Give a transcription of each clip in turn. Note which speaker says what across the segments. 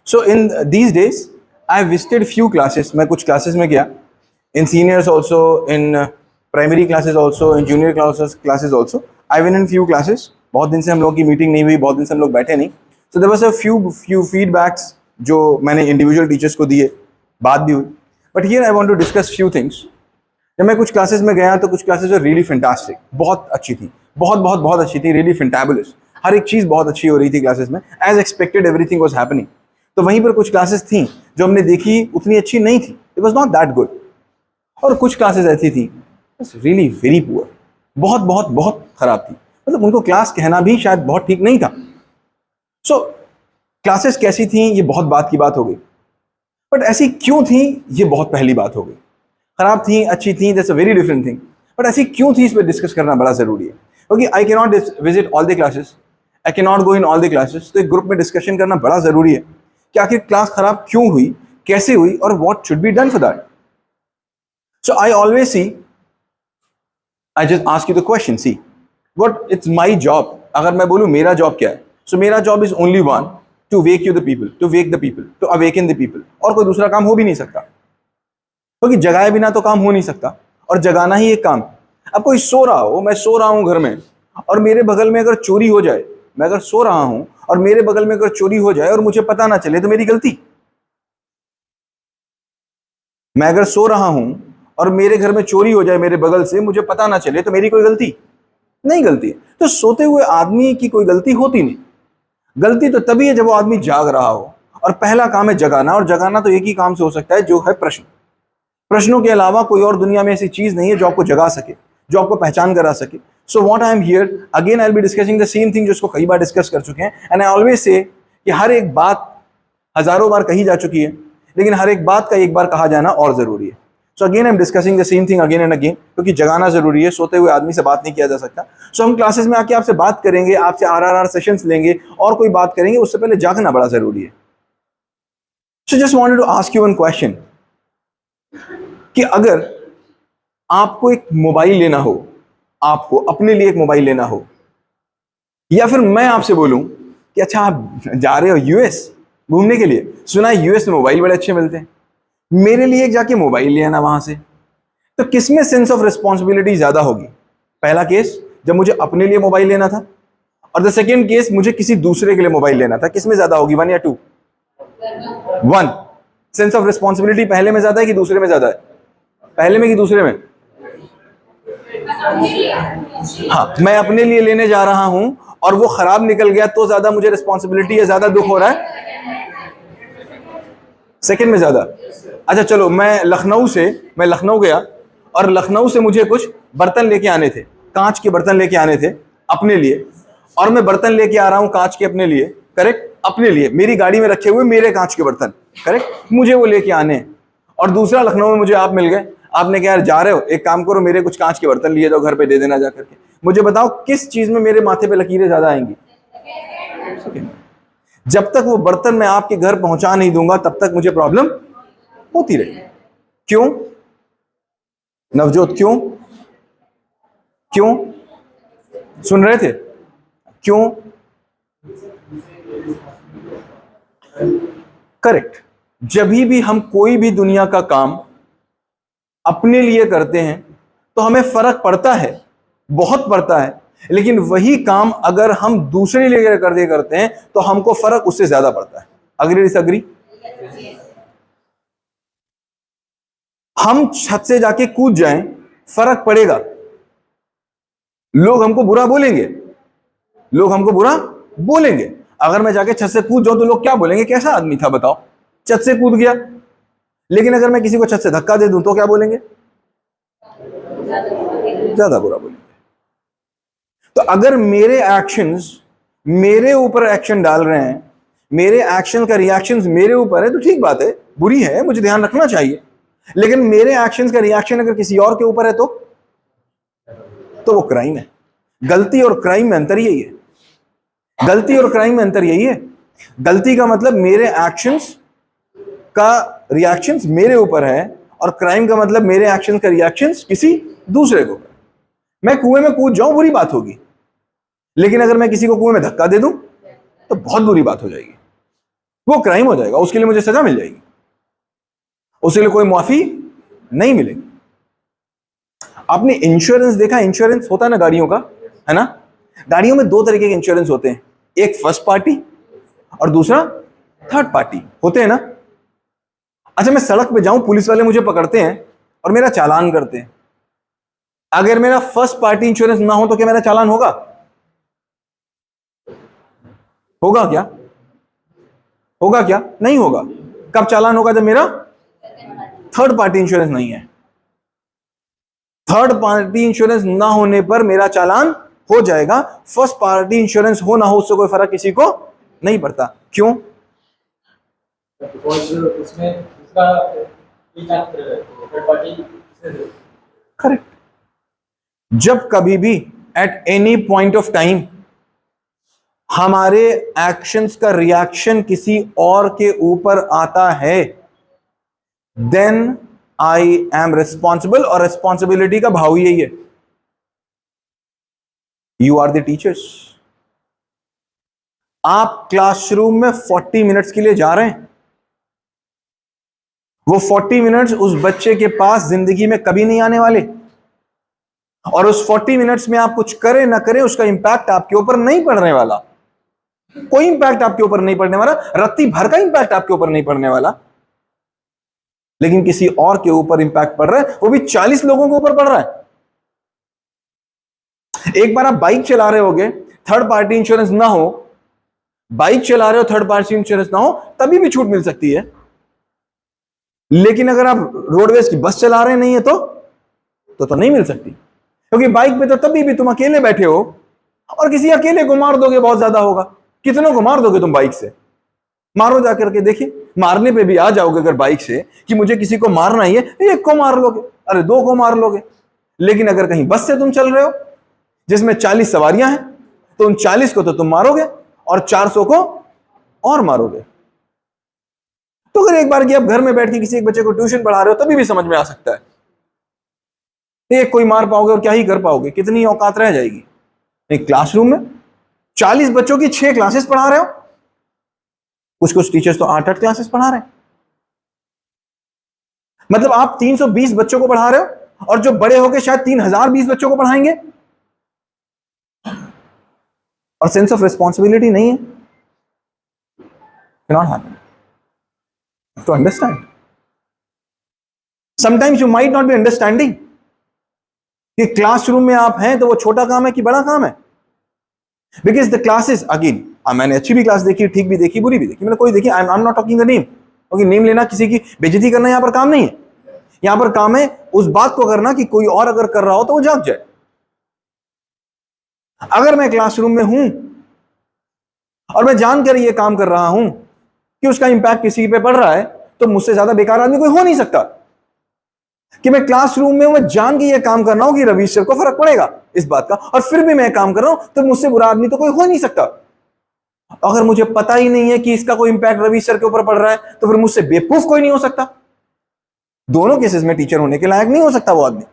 Speaker 1: So in these days, I have visited few classes. मैं कुछ classes में गया. In seniors also, in primary classes also, in junior classes also. I went in few classes. बहुत दिन से हम लोगों की मीटिंग नहीं हुई, बहुत दिन से हम लोग बैठे नहीं. So there was a few feedbacks जो मैंने individual teachers को दिए, बात भी हुई. But here I want to discuss few things. जब मैं कुछ क्लासेस में गया तो कुछ क्लासेस वर रियली फैंटास्टिक, बहुत अच्छी थी, बहुत अच्छी थी, रियली फैंटाबुलस. हर एक चीज़ बहुत अच्छी हो रही थी क्लासेस में. As expected everything was happening. तो वहीं पर कुछ क्लासेस थी जो हमने देखी उतनी अच्छी नहीं थी. It was not that good. और कुछ क्लासेस ऐसी थी रियली वेरी पुअर, बहुत खराब थी. मतलब उनको क्लास कहना भी शायद बहुत ठीक नहीं था. सो क्लासेस कैसी थी ये बहुत बात की बात हो गई. बट ऐसी क्यों थी ये बहुत पहली बात हो गई. खराब थी, अच्छी थी, that's a very different thing. But ऐसी क्यों थी इस पर डिस्कस करना बड़ा जरूरी है. क्योंकि I can not visit all the classes, I can not go in all the classes. तो एक ग्रुप में डिस्कशन करना बड़ा जरूरी है कि आखिर क्लास खराब क्यों हुई, कैसे हुई और what should be done for that. So I always see, I just ask you the question, see what it's my job. अगर मैं बोलूं मेरा जॉब क्या है, सो मेरा job is only one, to wake you the people, to wake the people, to awaken the people. और कोई दूसरा काम हो भी नहीं सकता, क्योंकि जगाए बिना तो काम हो नहीं सकता और जगाना ही एक काम. अब कोई सो रहा हो, मैं सो रहा हूं घर में, और मेरे बगल में अगर चोरी हो जाए, मैं अगर सो रहा हूं और मेरे बगल में अगर चोरी हो जाए और मुझे पता ना चले तो मेरी गलती. मैं अगर सो रहा हूं और मेरे घर में चोरी हो जाए मेरे बगल से, मुझे पता ना चले तो मेरी कोई गलती नहीं. गलती तो सोते हुए आदमी की कोई गलती होती नहीं. गलती तो तभी है जब वो आदमी जाग रहा हो. और पहला काम है जगाना, और जगाना तो एक ही काम से हो सकता है, जो है प्रश्न. प्रश्नों के अलावा कोई और दुनिया में ऐसी चीज नहीं है जो आपको जगा सके, जो आपको पहचान करा सके. So what I am here again, I will be discussing the same thing जो इसको कई बार डिस्कस कर चुके हैं. एंड आई ऑलवेज से कि हर एक बात हजारों बार कही जा चुकी है, लेकिन हर एक बात का एक बार कहा जाना और जरूरी है. So again I am discussing the same thing again and again, क्योंकि जगाना जरूरी है. सोते हुए आदमी से बात नहीं किया जा सकता. सो हम क्लासेस में आके आपसे बात करेंगे, आपसे RRR सेशंस लेंगे और कोई बात करेंगे, उससे पहले जागना बड़ा जरूरी है. So just wanted to ask you one question कि अगर आपको एक मोबाइल लेना हो, आपको अपने लिए एक मोबाइल लेना हो, या फिर मैं आपसे बोलूं कि अच्छा आप जा रहे हो US घूमने के लिए, सुना है US में मोबाइल बड़े अच्छे मिलते हैं, मेरे लिए एक जाके मोबाइल ले आना वहां से, तो किसमें सेंस ऑफ रिस्पॉन्सिबिलिटी ज्यादा होगी? पहला केस जब मुझे अपने लिए मोबाइल लेना था, और द सेकेंड केस मुझे किसी दूसरे के लिए मोबाइल लेना था. किसमें ज्यादा होगी, 1 या 2? 1. सेंस ऑफ रिस्पॉन्सिबिलिटी पहले में ज्यादा है कि दूसरे में ज्यादा है? पहले में कि दूसरे में? हाँ, मैं अपने लिए लेने जा रहा हूं और वो खराब निकल गया तो ज्यादा मुझे रिस्पॉन्सिबिलिटी है, ज्यादा दुख हो रहा है? सेकंड में ज्यादा. अच्छा चलो, मैं लखनऊ गया और लखनऊ से मुझे कुछ बर्तन लेके आने थे, कांच के बर्तन लेके आने थे अपने लिए, और मैं बर्तन लेके आ रहा हूं कांच के अपने लिए, करेक्ट, अपने लिए, मेरी गाड़ी में रखे हुए मेरे कांच के बर्तन, करेक्ट, मुझे वो लेके आने. और दूसरा लखनऊ में मुझे आप मिल गए, आपने कहा यार जा रहे हो, एक काम करो मेरे कुछ कांच के बर्तन लिए जाओ, घर पे दे देना जा करके. मुझे बताओ किस चीज में मेरे माथे पे लकीरें ज्यादा आएंगी? जब तक वो बर्तन मैं आपके घर पहुंचा नहीं दूंगा तब तक मुझे प्रॉब्लम होती रहेगी. क्यों नवजोत, क्यों सुन रहे थे? क्यों? करेक्ट. जब भी हम कोई भी दुनिया का काम अपने लिए करते हैं तो हमें फर्क पड़ता है, बहुत पड़ता है. लेकिन वही काम अगर हम दूसरे लिए करते हैं तो हमको फर्क उससे ज्यादा पड़ता है. Agree disagree? हम छत से जाके कूद जाएं, फर्क पड़ेगा. लोग हमको बुरा बोलेंगे. अगर मैं जाके छत से कूद जाऊं तो लोग क्या बोलेंगे, कैसा आदमी था बताओ, छत से कूद गया. लेकिन अगर मैं किसी को छत से धक्का दे दूं तो क्या बोलेंगे? ज्यादा बुरा बोलेंगे. तो अगर मेरे एक्शंस मेरे ऊपर एक्शन डाल रहे हैं, मेरे एक्शन का रिएक्शंस मेरे ऊपर है, तो ठीक बात है, बुरी है, मुझे ध्यान रखना चाहिए. लेकिन मेरे एक्शंस का रिएक्शन अगर किसी और के ऊपर है तो वो क्राइम है. गलती और क्राइम में अंतर यही है. गलती का मतलब मेरे एक्शंस का रिएक्शंस मेरे ऊपर है, और क्राइम का मतलब मेरे एक्शंस का रिएक्शंस किसी दूसरे के ऊपर. मैं कुएं में कूद जाऊं बुरी बात होगी, लेकिन अगर मैं किसी को कुएं में धक्का दे दूं तो बहुत बुरी बात हो जाएगी. वो क्राइम हो जाएगा, उसके लिए मुझे सजा मिल जाएगी, उसके लिए कोई माफी नहीं मिलेगी। आपने इंश्योरेंस देखा, इंश्योरेंस होता है ना गाड़ियों का, है ना? गाड़ियों में दो तरीके के इंश्योरेंस होते हैं, एक फर्स्ट पार्टी और दूसरा थर्ड पार्टी होते हैं ना। अच्छा, मैं सड़क पे जाऊं, पुलिस वाले मुझे पकड़ते हैं और मेरा चालान करते हैं, अगर मेरा फर्स्ट पार्टी इंश्योरेंस ना हो तो क्या मेरा चालान होगा? होगा क्या? होगा क्या? नहीं होगा। कब चालान होगा? जब मेरा थर्ड पार्टी इंश्योरेंस नहीं है। थर्ड पार्टी इंश्योरेंस ना होने पर मेरा चालान हो जाएगा, फर्स्ट पार्टी इंश्योरेंस हो ना हो उससे कोई फर्क किसी को नहीं पड़ता। क्यों? करेक्ट। जब कभी भी at any point of time हमारे एक्शंस का रिएक्शन किसी और के ऊपर आता है, देन आई एम रिस्पॉन्सिबल, और रिस्पॉन्सिबिलिटी का भाव यही है, यू आर द टीचर्स। आप क्लासरूम में 40 मिनट्स के लिए जा रहे हैं, वो 40 मिनट्स उस बच्चे के पास जिंदगी में कभी नहीं आने वाले, और उस 40 मिनट्स में आप कुछ करें ना करें उसका इंपैक्ट आपके ऊपर नहीं पड़ने वाला, कोई इंपैक्ट आपके ऊपर नहीं पड़ने वाला, रत्ती भर का इंपैक्ट आपके ऊपर नहीं पड़ने वाला, लेकिन किसी और के ऊपर इंपैक्ट पड़ रहा है, वो भी 40 लोगों के ऊपर पड़ रहा है। एक बार आप बाइक चला रहे होगे, थर्ड पार्टी इंश्योरेंस ना हो, बाइक चला रहे हो थर्ड पार्टी इंश्योरेंस ना हो, तभी भी छूट मिल सकती है, लेकिन अगर आप रोडवेज की बस चला रहे नहीं है तो नहीं मिल सकती, क्योंकि बाइक पे तो तभी भी तुम अकेले बैठे हो, और किसी अकेले को मार दोगे बहुत ज्यादा होगा, कितनों को मार दोगे तुम बाइक से? मारो जाकर के देखिए, मारने पे भी आ जाओगे अगर बाइक से कि मुझे किसी को मारना ही है, एक को मार लोगे, अरे दो को मार लोगे, लेकिन अगर कहीं बस से तुम चल रहे हो जिसमें 40 सवारियां हैं, तो उन 40 को तो तुम मारोगे और 400 को और मारोगे। तो अगर एक बार कि आप घर में बैठ के किसी एक बच्चे को ट्यूशन पढ़ा रहे हो तभी भी समझ में आ सकता है, एक कोई मार पाओगे और क्या ही कर पाओगे, कितनी औकात रह जाएगी। एक क्लासरूम में 40 बच्चों की 6 क्लासेस पढ़ा रहे हो, कुछ टीचर्स तो 8-8 क्लासेस पढ़ा रहे हैं, मतलब आप 320 बच्चों को पढ़ा रहे हो, और जो बड़े होके शायद 3020 बच्चों को पढ़ाएंगे, और सेंस ऑफ रिस्पॉन्सिबिलिटी नहीं है। Cannot happen. To understand. Sometimes you might not be understanding कि क्लासरूम में आप हैं तो वो छोटा काम है कि बड़ा काम है, बिकॉज द क्लासेस अगेन, मैंने अच्छी भी क्लास देखी, ठीक भी देखी, बुरी भी देखी, मैंने कोई देखी, I am not talking the name, क्योंकि नेम लेना किसी की बेइज्जती करना यहां पर काम नहीं है, यहां पर काम है उस बात को करना कि कोई और अगर कर रहा हो तो वो जाग जाए। अगर मैं क्लासरूम में हूं और मैं जानकर ये काम कर रहा हूं कि उसका इंपैक्ट किसी पे पड़ रहा है, तो मुझसे ज्यादा बेकार आदमी कोई हो नहीं सकता। कि मैं क्लासरूम में मैं जान के ये काम कर रहा हूं कि रवीश सर को फर्क पड़ेगा इस बात का, और फिर भी मैं काम कर रहा हूं, तो मुझसे बुरा आदमी तो कोई हो नहीं सकता। अगर मुझे पता ही नहीं है कि इसका कोई इंपैक्ट रवीश सर के ऊपर पड़ रहा है, तो फिर मुझसे बेवकूफ कोई नहीं हो सकता। दोनों केसेस में टीचर होने के लायक नहीं हो सकता वो आदमी।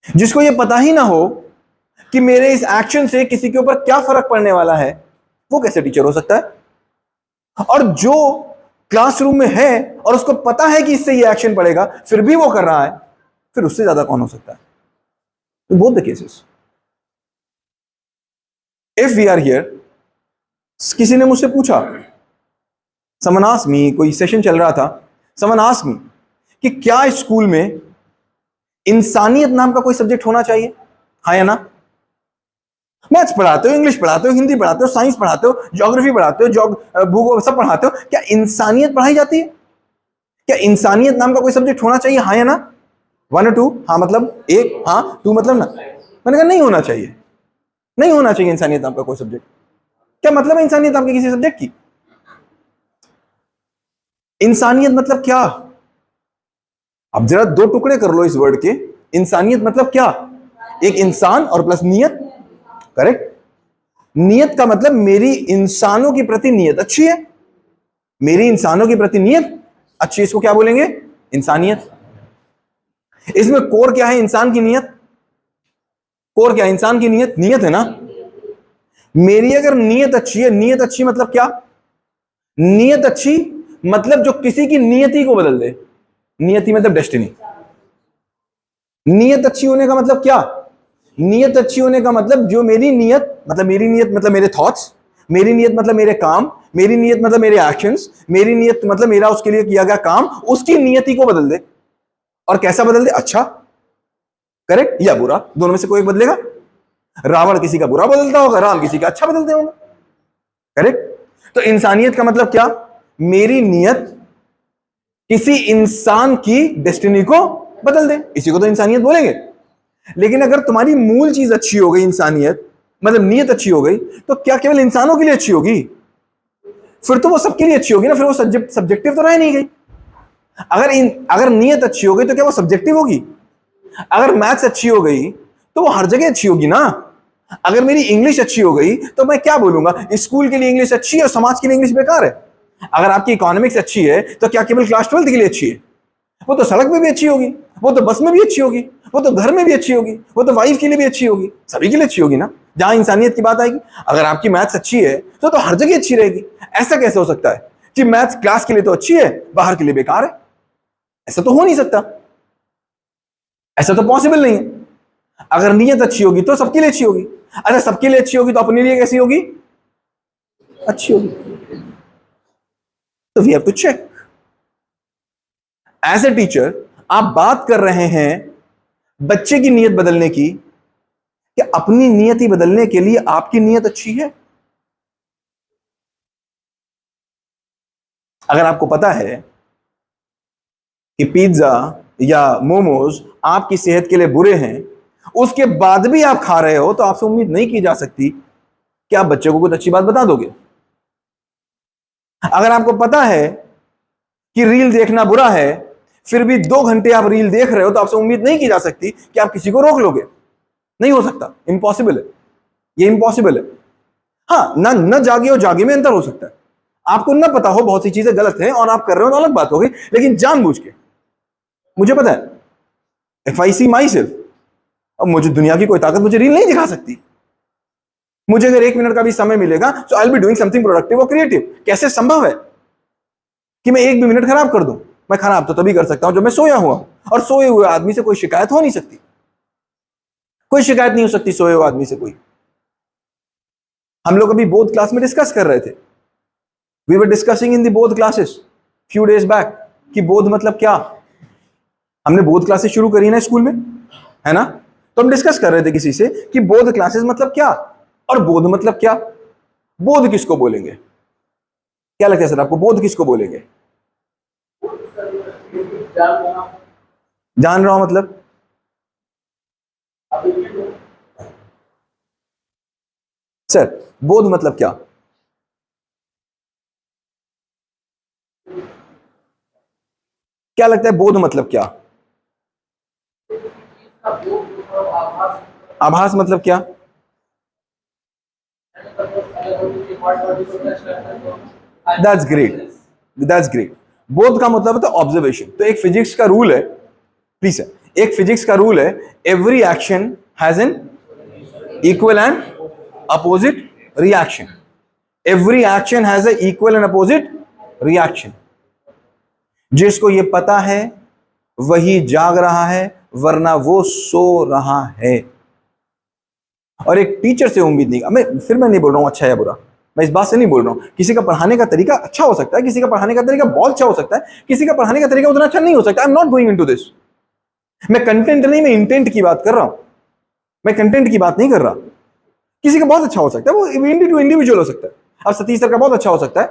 Speaker 1: जिसको ये पता ही ना हो कि मेरे इस एक्शन से किसी के ऊपर क्या फर्क पड़ने वाला है, वो कैसे टीचर हो सकता है? और जो क्लासरूम में है और उसको पता है कि इससे ये एक्शन पड़ेगा, फिर भी वो कर रहा है, फिर उससे ज्यादा कौन हो सकता है? Both the cases. If we are here, किसी ने मुझसे पूछा, समवन आस्क्ड मी, कोई सेशन चल रहा था, समवन आस्क्ड मी कि क्या स्कूल में इंसानियत नाम का कोई सब्जेक्ट होना चाहिए, हाँ या ना? मैथ्स पढ़ाते हो, इंग्लिश पढ़ाते हो, हिंदी पढ़ाते हो, साइंस पढ़ाते हो, ज्योग्राफी पढ़ाते हो, भूगोल सब पढ़ाते हो, क्या इंसानियत पढ़ाई जाती है? क्या इंसानियत नाम का कोई सब्जेक्ट होना चाहिए, हाँ या ना? 1 और 2, हाँ मतलब 1, हाँ 2 मतलब ना। मैंने कहा नहीं होना चाहिए, नहीं होना चाहिए इंसानियत नाम का कोई सब्जेक्ट। क्या मतलब है इंसानियत नाम के किसी सब्जेक्ट की? इंसानियत मतलब क्या? अब जरा 2 टुकड़े कर लो इस वर्ड के। इंसानियत मतलब क्या? एक इंसान और प्लस नियत, करेक्ट? नियत का मतलब मेरी इंसानों के प्रति नियत अच्छी है, मेरी इंसानों के प्रति नियत अच्छी, इसको क्या बोलेंगे? इंसानियत। इसमें कोर क्या है? इंसान की नियत। कोर क्या है? इंसान की नियत, नियत है ना। मेरी अगर नियत अच्छी है, नियत अच्छी मतलब क्या? नियत अच्छी मतलब जो किसी की नियति को बदल दे। नियति मतलब डेस्टिनी। नियत अच्छी होने का मतलब क्या? नियत अच्छी होने का मतलब जो मेरी नियत मतलब मेरे थॉट्स, मेरी नियत मतलब मेरे काम, मेरी नियत मतलब मेरे एक्शंस, मेरी नियत मतलब मेरा उसके लिए किया गया काम, उसकी नियति को बदल दे। और कैसा बदल दे? अच्छा, करेक्ट या बुरा, दोनों में से कोई एक बदलेगा। रावण किसी का बुरा बदलता होगा, राम किसी का अच्छा बदलते होंगे, करेक्ट। तो इंसानियत का मतलब क्या? मेरी नियत किसी इंसान की डेस्टिनी को बदल दे, इसी को तो इंसानियत बोलेंगे। लेकिन अगर तुम्हारी मूल चीज अच्छी हो गई, इंसानियत मतलब नियत अच्छी हो गई, तो क्या केवल इंसानों के लिए अच्छी होगी? फिर तो वो सबके लिए अच्छी होगी ना, फिर वो सब्जेक्टिव तो रह नहीं गई। अगर नियत अच्छी हो गई तो क्या वो सब्जेक्टिव होगी? अगर मैथ्स अच्छी हो गई तो वो हर जगह अच्छी होगी ना। अगर मेरी इंग्लिश अच्छी हो गई तो मैं क्या बोलूंगा? स्कूल के लिए इंग्लिश अच्छी है और समाज के लिए इंग्लिश बेकार है। अगर आपकी इकोनॉमिक्स अच्छी है तो क्या केवल क्लास 12 के लिए अच्छी है? वो तो सड़क पे भी अच्छी होगी, वो तो बस में भी अच्छी होगी, वो तो घर में भी अच्छी होगी, वो तो वाइफ के लिए भी अच्छी होगी, सभी के लिए अच्छी होगी ना, जहां इंसानियत की बात आएगी। अगर आपकी मैथ्स अच्छी है तो हर जगह अच्छी रहेगी। ऐसा कैसे हो सकता है कि मैथ्स क्लास के लिए तो अच्छी है, बाहर के लिए बेकार है? ऐसा तो हो नहीं सकता, ऐसा तो पॉसिबल नहीं है। अगर नीयत अच्छी होगी तो सबके लिए अच्छी होगी। अच्छा, सबके लिए अच्छी होगी तो अपने लिए कैसी होगी? अच्छी होगी। तो we have to check. As a teacher आप बात कर रहे हैं बच्चे की नीयत बदलने की, कि अपनी नीयत ही बदलने के लिए आपकी नीयत अच्छी है? अगर आपको पता है कि पिज्जा या मोमोज आपकी सेहत के लिए बुरे हैं, उसके बाद भी आप खा रहे हो, तो आपसे उम्मीद नहीं की जा सकती कि आप बच्चे को कुछ अच्छी बात बता दोगे। अगर आपको पता है कि रील देखना बुरा है, फिर भी 2 घंटे आप रील देख रहे हो, तो आपसे उम्मीद नहीं की जा सकती कि आप किसी को रोक लोगे। नहीं हो सकता, इंपॉसिबल है, ये इंपॉसिबल है। हाँ, ना न जागे और जागे में अंतर हो सकता है। आपको ना पता हो बहुत सी चीजें गलत हैं और आप कर रहे हो तो अलग बात हो गई, लेकिन जानबूझ के, मुझे पता है, if I C my self, अब मुझे दुनिया की कोई ताकत मुझे रील नहीं दिखा सकती। मुझे अगर 1 मिनट का भी समय मिलेगा तो I will be doing something productive और क्रिएटिव। कैसे संभव है कि मैं एक भी मिनट खराब कर दूं? मैं खराब तो तभी कर सकता हूं जब मैं सोया हुआ हूं, और सोए हुए आदमी से कोई शिकायत हो नहीं सकती, कोई शिकायत नहीं हो सकती सोए हुए आदमी से कोई। हम लोग अभी बोध क्लास में डिस्कस कर रहे थे, we were discussing in the Bodh classes few days back, कि बोध मतलब क्या। हमने बोध क्लासेस शुरू करी ना स्कूल में, है ना? तो हम डिस्कस कर रहे थे किसी से कि बोध क्लासेस मतलब क्या, और बोध मतलब क्या। बोध किसको बोलेंगे? क्या लगता है सर आपको, बोध किसको बोलेंगे? जान रहा हूं मतलब? सर बोध मतलब क्या? क्या लगता है बोध मतलब क्या? आभास मतलब क्या? That's great, that's great. बोध का मतलब होता है ऑब्जर्वेशन। तो एक फिजिक्स का रूल है, प्लीज सर, एक फिजिक्स का रूल है, every action has an equal and opposite reaction. Every action has a equal and opposite reaction. जिसको ये पता है वही जाग रहा है, वरना वो सो रहा है। और एक टीचर से उम्मीद नहीं, मैं नहीं बोल रहा हूं अच्छा या बुरा, मैं इस बात से नहीं बोल रहा हूं। किसी का पढ़ाने का तरीका अच्छा हो सकता है, किसी का पढ़ाने का तरीका बहुत अच्छा हो सकता है, किसी का पढ़ाने का तरीका उतना अच्छा नहीं हो सकता। I am not going into this. मैं कंटेंट नहीं, मैं इंटेंट की बात कर रहा हूं, मैं कंटेंट की बात नहीं कर रहा। किसी का बहुत अच्छा हो सकता है, वो इंडिविजुअल हो सकता है। अब सतीश सर का बहुत अच्छा हो सकता है,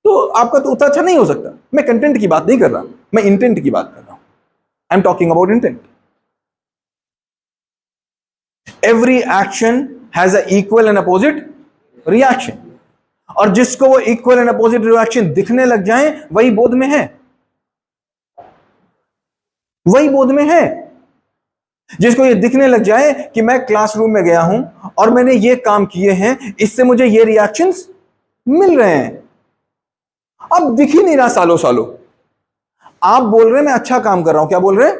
Speaker 1: तो आपका तो उतना अच्छा नहीं हो सकता। मैं कंटेंट की बात नहीं कर रहा, मैं इंटेंट की बात कर रहा हूं। I am talking about intent. Every action has a equal and opposite reaction, और जिसको वो इक्वल एंड अपोजिट रिएक्शन दिखने लग जाए वही बोध में है, वही बोध में है। जिसको ये दिखने लग जाए कि मैं क्लासरूम में गया हूं और मैंने ये काम किए हैं, इससे मुझे ये रिएक्शंस मिल रहे हैं। अब दिख ही नहीं रहा सालों सालों, आप बोल रहे हैं मैं अच्छा काम कर रहा हूं। क्या बोल रहे हैं?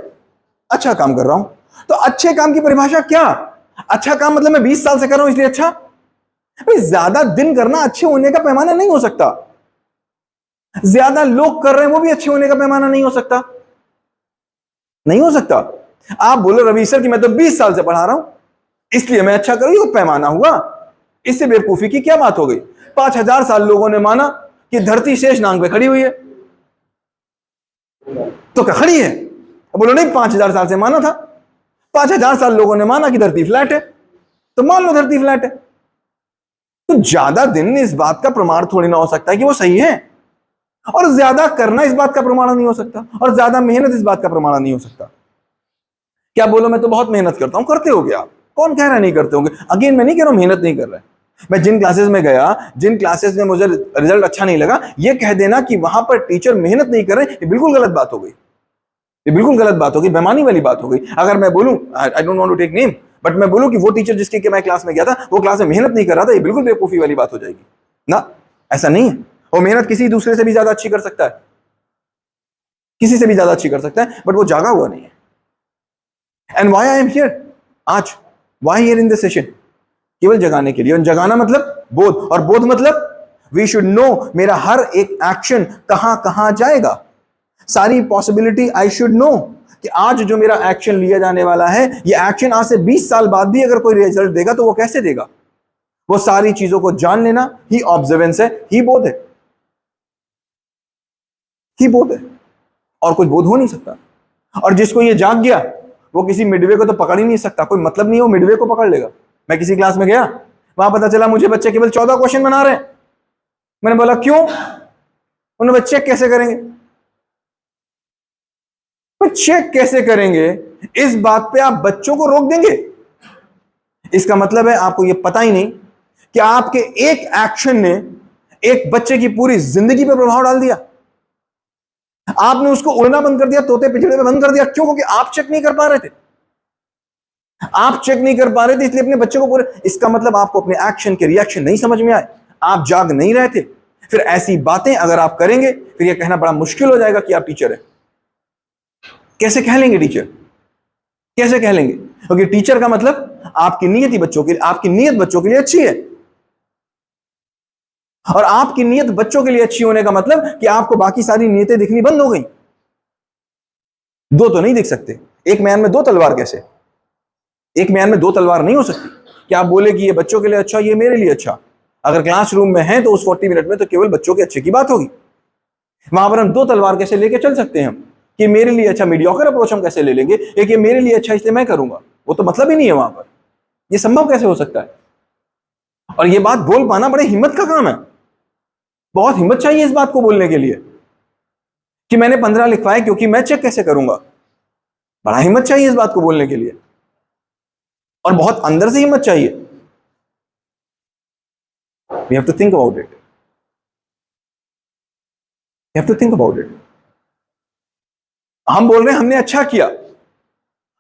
Speaker 1: अच्छा काम कर रहा हूं। तो अच्छे काम की परिभाषा क्या? अच्छा काम मतलब मैं 20 साल से कर रहा हूं इसलिए अच्छा? भाई ज्यादा दिन करना अच्छे होने का पैमाना नहीं हो सकता। ज्यादा लोग कर रहे हैं वो भी अच्छे होने का पैमाना नहीं हो सकता, नहीं हो सकता। आप बोलो रवि सर कि मैं तो 20 साल से पढ़ा रहा हूं इसलिए मैं अच्छा करूं, ये पैमाना हुआ? इससे बेवकूफी की क्या बात हो गई? 5000 साल लोगों ने माना कि धरती शेष नांग पे खड़ी हुई है, तो क्या खड़ी है? बोलो नहीं, 5000 साल से माना था। 5000 साल लोगों ने माना कि धरती फ्लैट है, तो मान लो धरती फ्लैट है। तो ज्यादा दिन इस बात का प्रमाण थोड़ी ना हो सकता है कि वो सही है, और ज्यादा करना इस बात का प्रमाण नहीं हो सकता, और ज्यादा मेहनत इस बात का प्रमाण नहीं हो सकता। क्या बोलो मैं तो बहुत मेहनत करता हूं, करते होगे आप? कौन कह रहा है नहीं करते होंगे? अगेन मैं नहीं कह रहा हूं मेहनत नहीं कर रहा है। मैं जिन क्लासेस में गया, जिन क्लासेस में मुझे रिजल्ट अच्छा नहीं लगा, ये कह देना कि वहां पर टीचर मेहनत नहीं कर रहे, ये बिल्कुल गलत बात हो गई, ये बिल्कुल गलत बात हो गई, बेईमानी वाली बात हो गई। अगर मैं बोलूं, I don't want to take name, but मैं बोलूं कि वो टीचर जिसके के मैं क्लास में गया था वो क्लास में मेहनत नहीं कर रहा था, ये बिल्कुल बेवकूफी वाली बात हो जाएगी ना। ऐसा नहीं है। वो मेहनत किसी दूसरे से भी ज्यादा अच्छी कर सकता है, किसी से भी ज्यादा अच्छी कर सकता है, बट वो जागा हुआ नहीं है। And why I am here आज, why here in this session? केवल जगाने के लिए। और जगाना मतलब बोध, और बोध मतलब वी शुड नो मेरा हर एक एक्शन कहां कहां जाएगा, सारी पॉसिबिलिटी आई शुड नो कि आज जो मेरा एक्शन लिया जाने वाला है, ये एक्शन आज से 20 साल बाद भी अगर कोई रिजल्ट देगा तो वो कैसे देगा। वो सारी चीजों को जान लेना ही ऑब्जर्वेंस है, ही बोध है, ही बोध है, और कुछ बोध हो नहीं सकता। और जिसको ये जाग गया वो किसी मिडवे को तो पकड़ ही नहीं सकता, कोई मतलब नहीं है वो मिडवे को पकड़ लेगा। मैं किसी क्लास में गया, वहां पता चला मुझे बच्चे केवल 14 क्वेश्चन बना रहे हैं। मैंने बोला क्यों? उन्होंने बच्चे कैसे करेंगे? चेक कैसे करेंगे? इस बात पे आप बच्चों को रोक देंगे? इसका मतलब है आपको यह पता ही नहीं कि आपके एक एक्शन ने एक बच्चे की पूरी जिंदगी पर प्रभाव डाल दिया। आपने उसको उड़ना बंद कर दिया, तोते पिंजरे में बंद कर दिया। क्यों? क्योंकि आप चेक नहीं कर पा रहे थे, आप चेक नहीं कर पा रहे थे, इसलिए अपने बच्चे को पूरे। इसका मतलब आपको अपने एक्शन के रिएक्शन नहीं समझ में आए, आप जाग नहीं रहे थे। फिर ऐसी बातें अगर आप करेंगे फिर यह कहना बड़ा मुश्किल हो जाएगा कि आप टीचर है। कैसे कह लेंगे टीचर? कैसे कह लेंगे? क्योंकि टीचर का मतलब आपकी नीयत ही बच्चों के लिए, आपकी नीयत बच्चों के लिए अच्छी है, और आपकी नीयत बच्चों के लिए अच्छी होने का मतलब कि आपको बाकी सारी नीयतें दिखनी बंद हो गई। दो तो नहीं दिख सकते, एक म्यान में दो तलवार कैसे? एक म्यान में दो तलवार नहीं हो सकती। क्या आप बोले कि ये बच्चों के लिए अच्छा, ये मेरे लिए अच्छा? अगर क्लासरूम में है तो उस 40 मिनट में तो केवल बच्चों के अच्छे की बात होगी। वहां पर हम दो तलवार कैसे लेके चल सकते हैं कि मेरे लिए अच्छा? मीडियोकर अप्रोच हम कैसे ले लेंगे? एक ये मेरे लिए अच्छा इसलिए मैं करूंगा, वो तो मतलब ही नहीं है वहां पर। ये संभव कैसे हो सकता है? और ये बात बोल पाना बड़े हिम्मत का काम है, बहुत हिम्मत चाहिए इस बात को बोलने के लिए कि मैंने 15 लिखवाए क्योंकि मैं चेक कैसे करूंगा। बड़ा हिम्मत चाहिए इस बात को बोलने के लिए, और बहुत अंदर से हिम्मत चाहिए। We have to think about it. You have to think about it. हम बोल रहे हैं हमने अच्छा किया,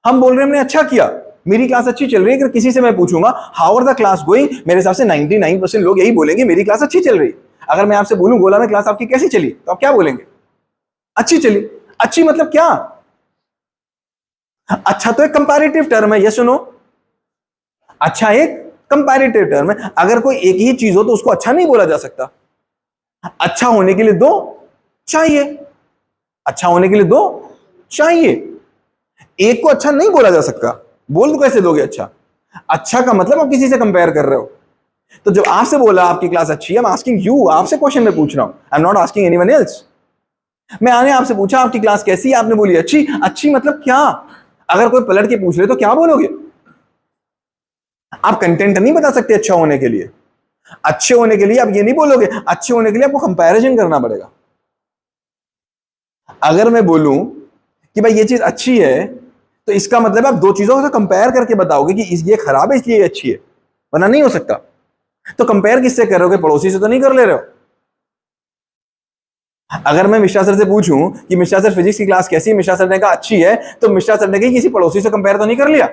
Speaker 1: हम बोल रहे हैं हमने अच्छा किया, मेरी क्लास अच्छी चल रही है। अगर किसी से मैं पूछूंगा how are the class going, मेरे हिसाब से 99% लोग यही बोलेंगे मेरी क्लास अच्छी चल रही है। अगर मैं आपसे बोलूं गोला में क्लास आपकी कैसी चली, तो आप क्या बोलेंगे? अच्छी चली। अच्छी मतलब क्या? अच्छा तो एक कंपैरेटिव टर्म है, ये सुनो, अच्छा एक कंपैरेटिव टर्म है। अगर कोई एक ही चीज हो तो उसको अच्छा नहीं बोला जा सकता। अच्छा होने के लिए दो चाहिए, अच्छा होने के लिए दो चाहिए, एक को अच्छा नहीं बोला जा सकता। बोल तो कैसे दोगे अच्छा? अच्छा का मतलब आप किसी से कंपेयर कर रहे हो। तो जब आपसे बोला आपकी क्लास अच्छी है, आई एम आस्किंग यू, आपसे क्वेश्चन में पूछ रहा हूं, I am not asking anyone else. मैं आने आपसे पूछा आपकी क्लास कैसी है, आपने बोली अच्छी। अच्छी मतलब क्या? अगर कोई पलट के पूछ रहे तो क्या बोलोगे? आप कंटेंट नहीं बता सकते अच्छा होने के लिए। अच्छे होने के लिए आप ये नहीं बोलोगे, अच्छे होने के लिए आपको कंपैरिजन करना पड़ेगा। अगर मैं बोलूं कि भाई ये चीज अच्छी है, तो इसका मतलब आप दो चीजों को कंपेयर करके बताओगे कि ये खराब है इसलिए ये अच्छी है, वरना नहीं हो सकता। तो कंपेयर किससे कर रहे हो? पड़ोसी से तो नहीं कर ले रहे हो। अगर मैं मिश्रा सर से पूछूं कि मिश्रा सर फिजिक्स की क्लास कैसी है, मिश्रा सर ने कहा अच्छी है, तो मिश्रा सर ने कहा किसी पड़ोसी से कंपेयर तो नहीं कर लिया।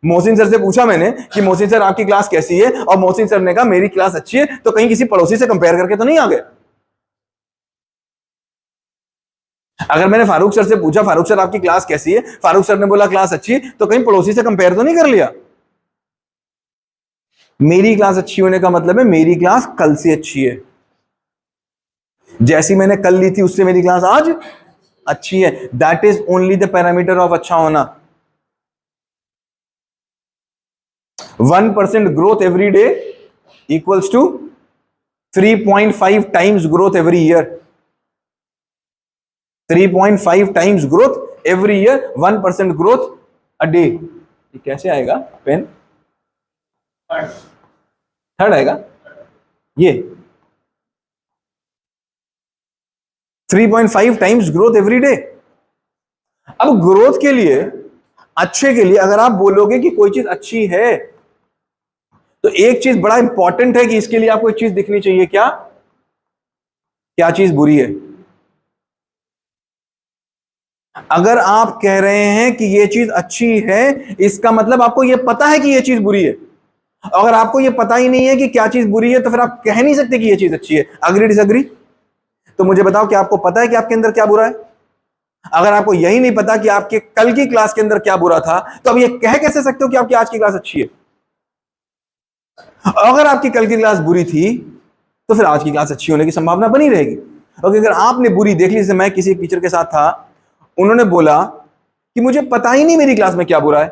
Speaker 1: मोहसिन सर से पूछा मैंने कि मोहसिन सर आपकी क्लास कैसी है, और मोहसिन सर ने कहा मेरी क्लास अच्छी है, तो कहीं किसी पड़ोसी से कंपेयर करके तो नहीं आ गए। अगर मैंने फारूक सर से पूछा फारूक सर आपकी क्लास कैसी है, फारूक सर ने बोला क्लास अच्छी है, तो कहीं पड़ोसी से कंपेयर तो नहीं कर लिया। मेरी क्लास अच्छी होने का मतलब है मेरी क्लास कल से अच्छी है, जैसी मैंने कल ली थी उससे मेरी क्लास आज अच्छी है। That is only the parameter of अच्छा होना। 1% growth every day equals to 3.5 times growth every year. 3.5 times growth every year, 1% growth a day. ये कैसे आएगा पेन? थर्ड आएगा ये। 3.5 टाइम्स ग्रोथ एवरी डे। अब ग्रोथ के लिए, अच्छे के लिए अगर आप बोलोगे कि कोई चीज अच्छी है, तो एक चीज बड़ा इंपॉर्टेंट है कि इसके लिए आपको एक चीज दिखनी चाहिए। क्या? क्या चीज बुरी है? अगर आप कह रहे हैं कि ये चीज अच्छी है, इसका मतलब आपको यह पता है कि यह चीज बुरी है। अगर आपको यह पता ही नहीं है कि क्या चीज बुरी है, तो फिर आप कह नहीं सकते कि यह चीज अच्छी है। Agree disagree? तो मुझे बताओ कि आपको पता है कि आपके अंदर क्या बुरा है? अगर आपको यही नहीं पता कि आपके कल की क्लास के अंदर क्या बुरा था, तो अब ये कह कैसे सकते हो कि आपकी आज की क्लास अच्छी है? अगर आपकी कल की क्लास बुरी थी, तो फिर आज की क्लास अच्छी होने की संभावना बनी रहेगी। और अगर आपने बुरी देख ली, जैसे मैं किसी टीचर के साथ था, उन्होंने बोला कि मुझे पता ही नहीं मेरी क्लास में क्या बुरा है।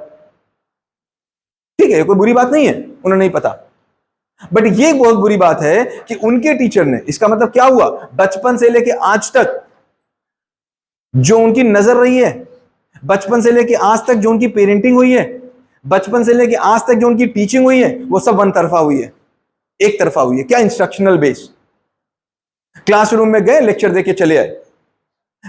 Speaker 1: ठीक है, कोई बुरी बात नहीं है, उन्हें नहीं पता। बट ये बहुत बुरी बात है कि उनके टीचर ने, इसका मतलब क्या हुआ, बचपन से लेके आज तक जो उनकी नजर रही है, बचपन से लेके आज तक जो उनकी पेरेंटिंग हुई है, बचपन से लेके आज तक जो उनकी टीचिंग हुई है, वो सब वन तरफा हुई है, एक तरफा हुई है। क्या? Instructional base. क्लासरूम में गए, लेक्चर देके चले आए,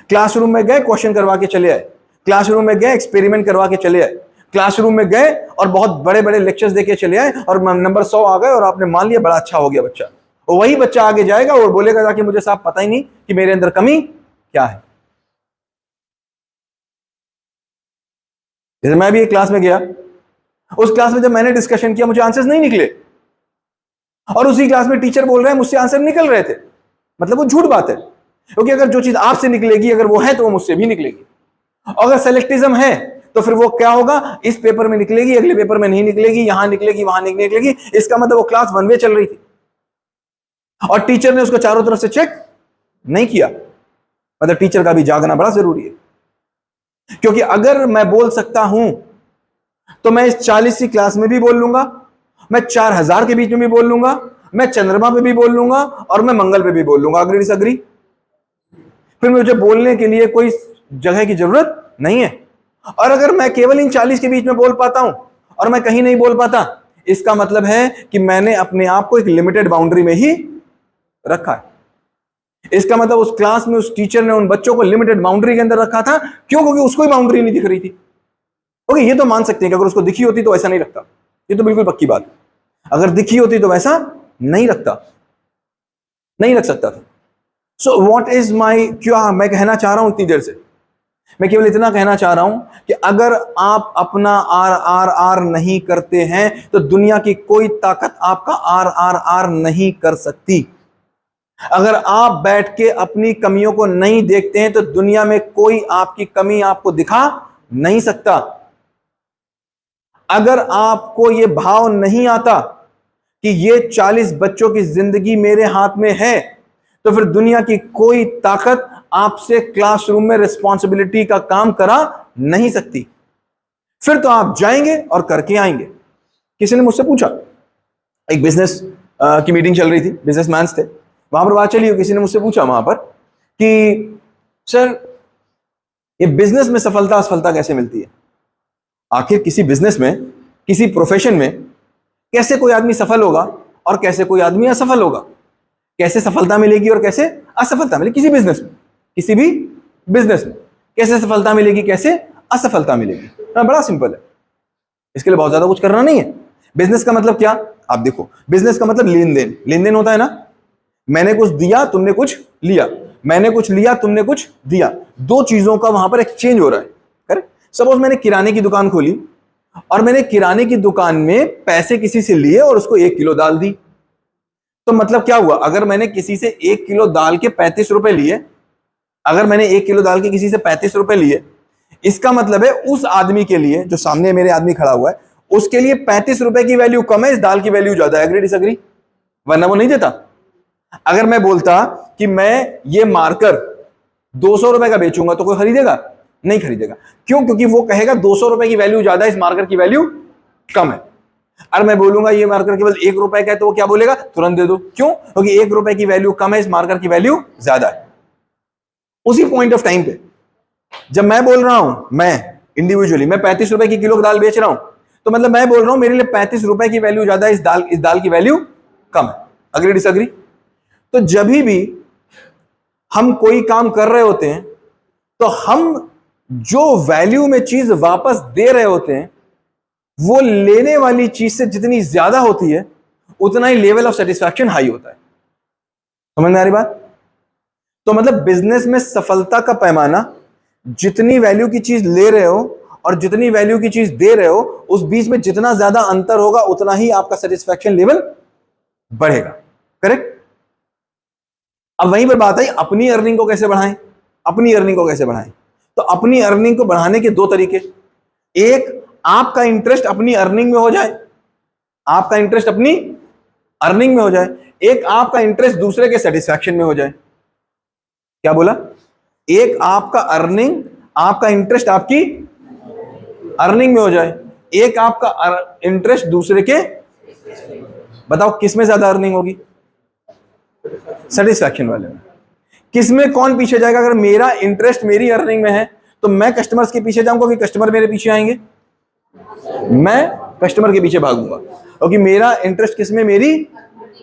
Speaker 1: क्लासरूम में गए, क्वेश्चन करवा के चले आए, क्लासरूम में गए, एक्सपेरिमेंट करवा के चले आए, क्लासरूम में गए और बहुत बड़े बड़े लेक्चर्स देके चले आए और नंबर 100 आ गए और आपने मान लिया बड़ा अच्छा हो गया बच्चा। और वही बच्चा आगे जाएगा और बोलेगा जाके, मुझे साहब पता ही नहीं कि मेरे अंदर कमी क्या है। जैसे मैं भी एक क्लास में गया, उस क्लास में जब मैंने डिस्कशन किया, मुझे आंसर्स नहीं निकले, और उसी क्लास में टीचर बोल रहे हैं मुझसे आंसर निकल रहे थे। मतलब वो झूठ बात है, क्योंकि अगर जो चीज आपसे निकलेगी, अगर वो है, तो वो मुझसे भी निकलेगी। अगर सेलेक्टिज्म है, तो फिर वो क्या होगा, इस पेपर में निकलेगी, अगले पेपर में नहीं निकलेगी, यहां निकलेगी, वहां नहीं निकलेगी। इसका मतलब वो क्लास वन वे चल रही थी और टीचर ने उसको चारों तरफ से चेक नहीं किया। मतलब टीचर का भी जागना बड़ा जरूरी है, क्योंकि अगर मैं बोल सकता हूं, तो मैं इस 40 की क्लास में भी बोल लूंगा, मैं 4000 के बीच में भी बोल लूंगा, मैं चंद्रमा पे भी बोल लूंगा, और मैं मंगल पे भी बोल लूंगा। Agree disagree? फिर मुझे बोलने के लिए कोई जगह की जरूरत नहीं है। और अगर मैं केवल इन 40 के बीच में बोल पाता हूं और मैं कहीं नहीं बोल पाता, इसका मतलब है कि मैंने अपने आप को एक लिमिटेड बाउंड्री में ही रखा है। इसका मतलब उस क्लास में उस टीचर ने उन बच्चों को लिमिटेड बाउंड्री के अंदर रखा था। क्यों? क्योंकि उसको ही बाउंड्री नहीं दिख रही थी। ओके, ये तो मान सकते हैं कि अगर उसको दिखी होती तो ऐसा नहीं रखता, ये तो बिल्कुल पक्की बात। अगर दिखी होती तो वैसा नहीं रखता, नहीं रख सकता था। सो व्हाट इज माई, क्या मैं कहना चाह रहा हूं इतनी देर से? मैं केवल इतना कहना चाह रहा हूं कि अगर आप अपना आर आर आर नहीं करते हैं, तो दुनिया की कोई ताकत आपका आर आर आर नहीं कर सकती। अगर आप बैठ के अपनी कमियों को नहीं देखते हैं, तो दुनिया में कोई आपकी कमी आपको दिखा नहीं सकता। अगर आपको यह भाव नहीं आता कि ये 40 बच्चों की जिंदगी मेरे हाथ में है, तो फिर दुनिया की कोई ताकत आपसे क्लासरूम में रिस्पॉन्सिबिलिटी का काम करा नहीं सकती। फिर तो आप जाएंगे और करके आएंगे। किसी ने मुझसे पूछा, एक बिजनेस की मीटिंग चल रही थी, बिजनेसमैन थे वहां पर, बात चली, किसी ने मुझसे पूछा वहां पर कि सर, ये बिजनेस में सफलता असफलता कैसे मिलती है? आखिर किसी बिजनेस में, किसी प्रोफेशन में कैसे कोई आदमी सफल होगा और कैसे कोई आदमी असफल होगा? कैसे सफलता मिलेगी और कैसे असफलता मिलेगी? किसी बिजनेस में, किसी भी बिजनेस में कैसे सफलता मिलेगी, कैसे असफलता मिलेगी? बड़ा सिंपल है, इसके लिए बहुत ज्यादा कुछ करना नहीं है। बिजनेस का मतलब क्या? आप देखो, बिजनेस का मतलब लेन देन, लेन देन होता है ना। मैंने कुछ दिया, तुमने कुछ लिया, मैंने कुछ लिया, तुमने कुछ दिया, दो चीजों का वहां पर एक्सचेंज हो रहा है। करेक्ट? सपोज मैंने किराने की दुकान खोली और मैंने किराने की दुकान में पैसे किसी से लिए और उसको 1 किलो दाल दी, तो मतलब क्या हुआ? अगर मैंने किसी से 1 किलो दाल के 35 रुपए लिए, अगर मैंने 1 किलो दाल के किसी से 35 रुपए लिए, इसका मतलब है उस आदमी के लिए, जो सामने मेरे आदमी खड़ा हुआ है, उसके लिए 35 रुपए की वैल्यू कम है, इस दाल की वैल्यू ज्यादा है। Agree disagree? वरना वो नहीं देता। अगर मैं बोलता कि मैं ये मार्कर 200 रुपए का बेचूंगा तो कोई खरीदेगा? नहीं खरीदेगा। क्यों? क्योंकि वो कहेगा 200 रुपए की वैल्यू ज्यादा है, इस मार्कर की वैल्यू कम है। अगर मैं बोलूंगा ये मार्कर केवल 1 रुपए का है तो वो क्या बोलेगा? तुरंत दे दो। क्यों? क्योंकि 1 रुपए की वैल्यू कम है, इस मार्कर की वैल्यू ज्यादा है। उसी पॉइंट ऑफ टाइम पे जब मैं बोल रहा हूं, मैं इंडिविजुअली मैं 35 रुपए की किलो दाल बेच रहा हूं, तो मतलब मैं बोल रहा हूं मेरे लिए 35 रुपए की वैल्यू ज्यादा है, इस दाल की वैल्यू कम है। Agree disagree? तो जब भी हम कोई काम कर रहे होते हैं तो हम जो वैल्यू में चीज वापस दे रहे होते हैं वो लेने वाली चीज से जितनी ज्यादा होती है उतना ही लेवल ऑफ सेटिस्फैक्शन हाई होता है। समझ में आ रही बात? तो मतलब बिजनेस में सफलता का पैमाना जितनी वैल्यू की चीज ले रहे हो और जितनी वैल्यू की चीज दे रहे हो उस बीच में जितना ज्यादा अंतर होगा उतना ही आपका सेटिस्फैक्शन लेवल बढ़ेगा। करेक्ट? अब वहीं पर बात आई अपनी अर्निंग को कैसे बढ़ाएं। अपनी अर्निंग को कैसे बढ़ाएं? तो अपनी अर्निंग को बढ़ाने के दो तरीके। एक, आपका इंटरेस्ट अपनी अर्निंग में हो जाए, आपका इंटरेस्ट अपनी अर्निंग में हो जाए। एक, आपका इंटरेस्ट दूसरे के सेटिस्फैक्शन में हो जाए। क्या बोला? एक, आपका इंटरेस्ट आपकी अर्निंग में हो जाए। एक, आपका इंटरेस्ट दूसरे के, बताओ किस में ज्यादा अर्निंग होगी? सेटिस्फैक्शन वाले में। किस में कौन पीछे जाएगा? अगर मेरा इंटरेस्ट मेरी अर्निंग में है तो मैं कस्टमर्स के पीछे जाऊंगा कि कस्टमर मेरे पीछे आएंगे? मैं कस्टमर के पीछे भागूंगा क्योंकि मेरा इंटरेस्ट किस में? मेरी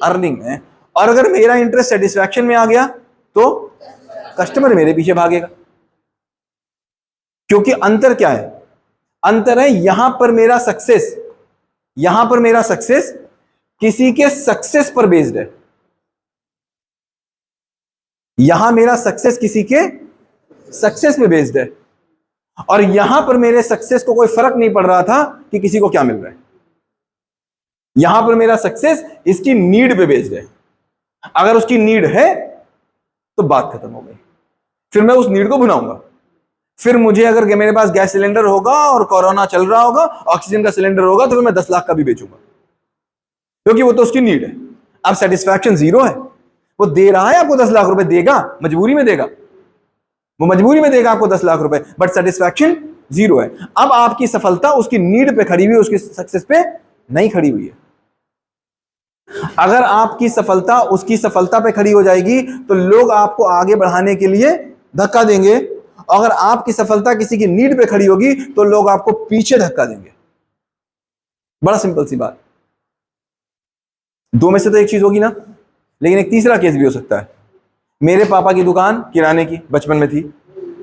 Speaker 1: अर्निंग में। और अगर मेरा इंटरेस्ट सेटिस्फैक्शन में आ गया तो कस्टमर मेरे पीछे भागेगा। क्योंकि अंतर क्या है? अंतर है यहां पर मेरा सक्सेस किसी के सक्सेस पर बेस्ड है। यहां मेरा सक्सेस किसी के सक्सेस पे बेस्ड है और यहां पर मेरे सक्सेस को कोई फर्क नहीं पड़ रहा था कि किसी को क्या मिल रहा है। यहां पर मेरा सक्सेस इसकी नीड पे बेस्ड है। अगर उसकी नीड है तो बात खत्म हो गई। फिर मैं उस नीड को भुनाऊंगा। फिर मुझे अगर मेरे पास गैस सिलेंडर होगा और कोरोना चल रहा होगा, ऑक्सीजन का सिलेंडर होगा, तो फिर मैं 10 लाख का भी बेचूंगा क्योंकि वो तो उसकी नीड है। अब सेटिस्फैक्शन जीरो है। वो दे रहा है आपको 10 लाख रुपए, देगा मजबूरी में देगा, वो मजबूरी में देगा आपको 10 लाख रुपए, बट सेटिस्फैक्शन जीरो है। अब आपकी सफलता उसकी नीड पे खड़ी हुई है, उसकी सक्सेस पे नहीं खड़ी हुई है। अगर आपकी सफलता उसकी सफलता पे खड़ी हो जाएगी तो लोग आपको आगे बढ़ाने के लिए धक्का देंगे। अगर आपकी सफलता किसी की नीड पे खड़ी होगी तो लोग आपको पीछे धक्का देंगे। बड़ा सिंपल सी बात। दो में से तो एक चीज होगी ना। लेकिन एक तीसरा केस भी हो सकता है। मेरे पापा की दुकान किराने की बचपन में थी,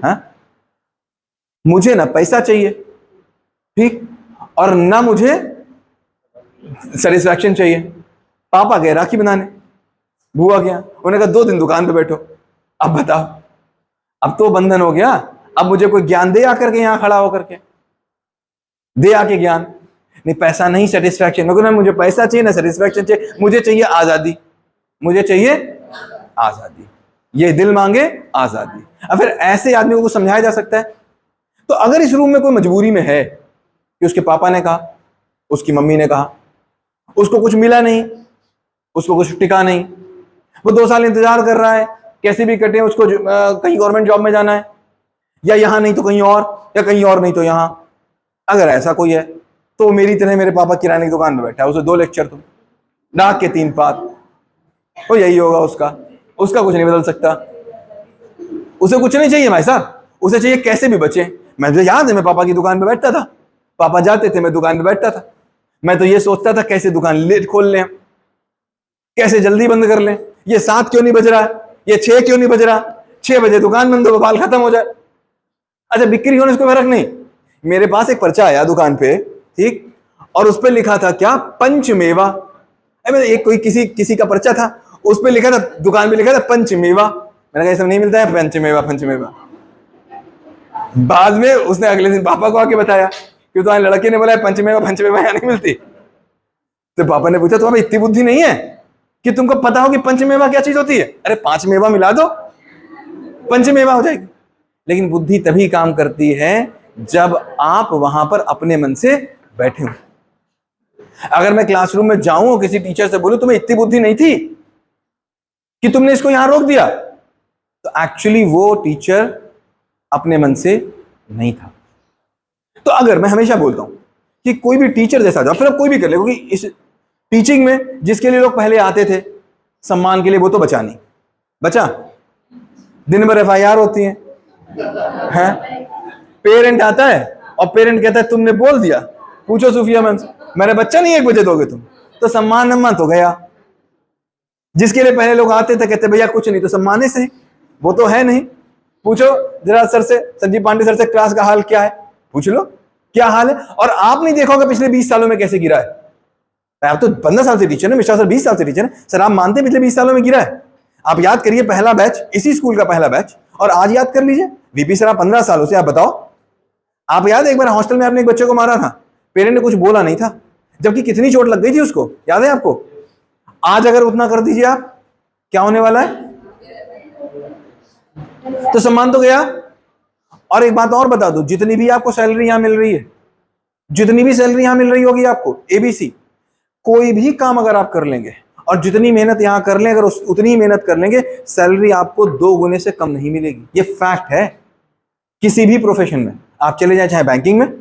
Speaker 1: हाँ? मुझे ना पैसा चाहिए, ठीक, और ना मुझे सेटिस्फैक्शन चाहिए। पापा गए राखी बनाने, बुआ गया, उन्होंने कहा 2 दिन दुकान पे बैठो। अब बताओ, अब तो बंधन हो गया। अब मुझे कोई ज्ञान दे आकर के यहां खड़ा होकर के, दे आके ज्ञान। नहीं, पैसा नहीं, सेटिस्फैक्शन। क्योंकि ना मुझे पैसा चाहिए ना सेटिस्फैक्शन चाहिए, मुझे चाहिए आजादी, मुझे चाहिए आजादी। ये दिल मांगे आजादी। अब फिर ऐसे आदमी को समझाया जा सकता है? तो अगर इस रूम में कोई मजबूरी में है कि उसके पापा ने कहा, उसकी मम्मी ने कहा, उसको कुछ मिला नहीं, उसको कुछ टिका नहीं, वो 2 साल इंतजार कर रहा है कैसे भी कटे, उसको कहीं गवर्नमेंट जॉब में जाना है, या यहां नहीं तो कहीं और, या कहीं और नहीं तो यहां। अगर ऐसा कोई है तो मेरी तरह मेरे पापा किराने की दुकान में बैठा है, उसे 2 लेक्चर तुम डाक के 3 पात, तो यही होगा उसका कुछ नहीं बदल सकता। उसे कुछ नहीं चाहिए भाई साहब, उसे चाहिए कैसे भी बचे। मुझे याद है मैं पापा की दुकान पे बैठता था, पापा जाते थे मैं दुकान पे बैठता था। मैं तो ये सोचता था कैसे दुकान लेट खोल लें, कैसे जल्दी बंद कर लें। ये 7 क्यों नहीं बज रहा, ये 6 क्यों नहीं बज रहा, 6 बजे दुकान बंद हो, बाल खत्म हो जाए। अच्छा, बिक्री होने से कोई फर्क नहीं। मेरे पास एक पर्चा आया दुकान पे, ठीक, और उस पर लिखा था क्या, पंचमेवा। एक कोई किसी का पर्चा था, उस पर लिखा था, दुकान पे लिखा था पंचमेवा। मैंने कहा ये सब नहीं मिलता है, पंचमेवा। बाद में उसने अगले दिन पापा को आके बताया कि तो लड़के ने बोला पंचमेवा यहाँ नहीं मिलती। तो पापा ने पूछा तुम्हें इतनी बुद्धि नहीं है कि तुमको पता हो कि पंचमेवा क्या चीज होती है? अरे 5 मेवा मिला दो, पंचमेवा हो जाएगी। लेकिन बुद्धि तभी काम करती है जब आप वहां पर अपने मन से बैठे हो। अगर मैं क्लासरूम में जाऊं और किसी टीचर से बोलूं तुम्हें इतनी बुद्धि नहीं थी, कि तुमने इसको यहां रोक दिया, तो एक्चुअली वो टीचर अपने मन से नहीं था। तो अगर मैं हमेशा बोलता हूं कि कोई भी टीचर जैसा जाओ, फिर अब कोई भी कर ले, क्योंकि इस टीचिंग में जिसके लिए लोग पहले आते थे सम्मान के लिए, वो तो बचा नहीं। बचा? दिन भर FIR होती है, पेरेंट आता है और पेरेंट कहता है तुमने बोल दिया, पूछो सूफिया मैम से, मेरा बच्चा नहीं 1 बजे दोगे तुम, तो सम्मान नम्मान तो गया। जिसके लिए पहले लोग आते थे कहते भैया कुछ नहीं, तो सम्माने से, वो तो है नहीं। पूछो जरा सर से, संजीव पांडे सर से, क्लास का हाल क्या है, पूछ लो क्या हाल है। और आप नहीं देखोगे पिछले 20 सालों में कैसे गिरा है। आप तो 15 साल से टीचर है, मिश्रा सर 20 साल से टीचर है, सर आप मानते हैं पिछले 20 सालों में गिरा है? आप याद करिए पहला बैच, इसी स्कूल का पहला बैच, और आज याद कर लीजिए VP सर आप 15 सालों से, आप बताओ। आप याद है एक बार हॉस्टल में आपने एक बच्चे को मारा था, पेरेंट ने कुछ बोला नहीं था, जबकि कितनी चोट लग गई थी उसको, याद है आपको? आज अगर उतना कर दीजिए आप, क्या होने वाला है? तो सम्मान तो गया। और एक बात और बता दूं, जितनी भी आपको सैलरी यहां मिल रही है, जितनी भी सैलरी यहां मिल रही होगी आपको, ABC, कोई भी काम अगर आप कर लेंगे और जितनी मेहनत यहां कर लें, अगर उतनी ही मेहनत कर लेंगे, सैलरी आपको 2 गुने से कम नहीं मिलेगी। ये फैक्ट है। किसी भी प्रोफेशन में आप चले जाए, चाहे बैंकिंग में,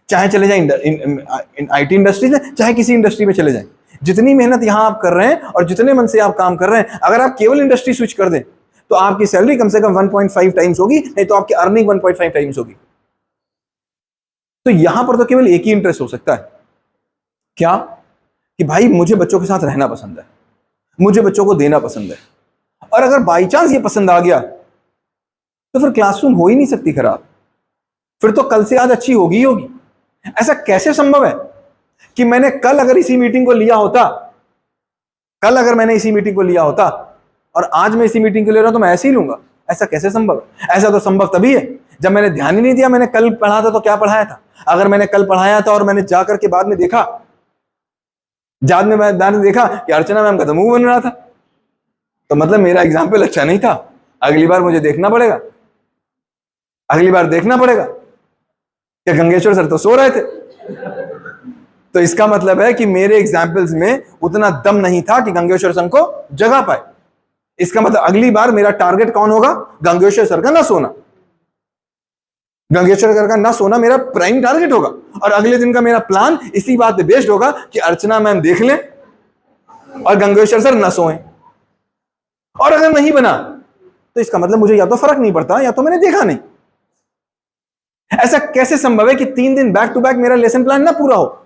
Speaker 1: चाहे चले जाए IT इंडस्ट्री में, चाहे किसी इंडस्ट्री में चले जाए, जितनी मेहनत यहां आप कर रहे हैं और जितने मन से आप काम कर रहे हैं, अगर आप केवल इंडस्ट्री स्विच कर दें तो आपकी सैलरी कम से कम 1.5 टाइम्स होगी, नहीं तो आपकी अर्निंग 1.5 टाइम्स होगी। तो यहां पर तो केवल एक ही इंटरेस्ट हो सकता है, क्या? कि भाई मुझे बच्चों के साथ रहना पसंद है, मुझे बच्चों को देना पसंद है। और अगर बाई चांस ये पसंद आ गया तो फिर क्लासरूम हो ही नहीं सकती खराब, फिर तो कल से आज अच्छी होगी ही होगी। ऐसा कैसे संभव है कि मैंने कल अगर इसी मीटिंग को लिया होता, कल अगर मैंने इसी मीटिंग को लिया होता और आज मैं इसी मीटिंग को ले रहा हूं तो मैं ऐसे ही लूंगा? ऐसा कैसे संभव है? ऐसा तो संभव तभी है जब मैंने ध्यान ही नहीं दिया, मैंने कल पढ़ा था तो क्या पढ़ाया था। अगर मैंने कल पढ़ाया था और मैंने जाकर के बाद में देखा, देखा कि अर्चना मैम का तो मुंह बन रहा था, तो मतलब मेरा एग्जाम्पल अच्छा नहीं था। अगली बार मुझे देखना पड़ेगा, अगली बार देखना पड़ेगा कि गंगेश्वर सर तो सो रहे थे। तो इसका मतलब है कि मेरे एग्जाम्पल्स में उतना दम नहीं था कि गंगेश्वर सर को जगा पाए। इसका मतलब अगली बार मेरा टारगेट कौन होगा? गंगेश्वर सर का ना सोना। गंगेश्वर सर का ना सोना मेरा प्राइम टारगेट होगा। और अगले दिन का मेरा प्लान इसी बात पे बेस्ड होगा कि अर्चना मैम देख लें और गंगेश्वर सर ना सोएं। और अगर नहीं बना तो इसका मतलब मुझे या तो फर्क नहीं पड़ता या तो मैंने देखा नहीं। ऐसा कैसे संभव है कि 3 दिन बैक टू बैक मेरा लेसन प्लान ना पूरा हो,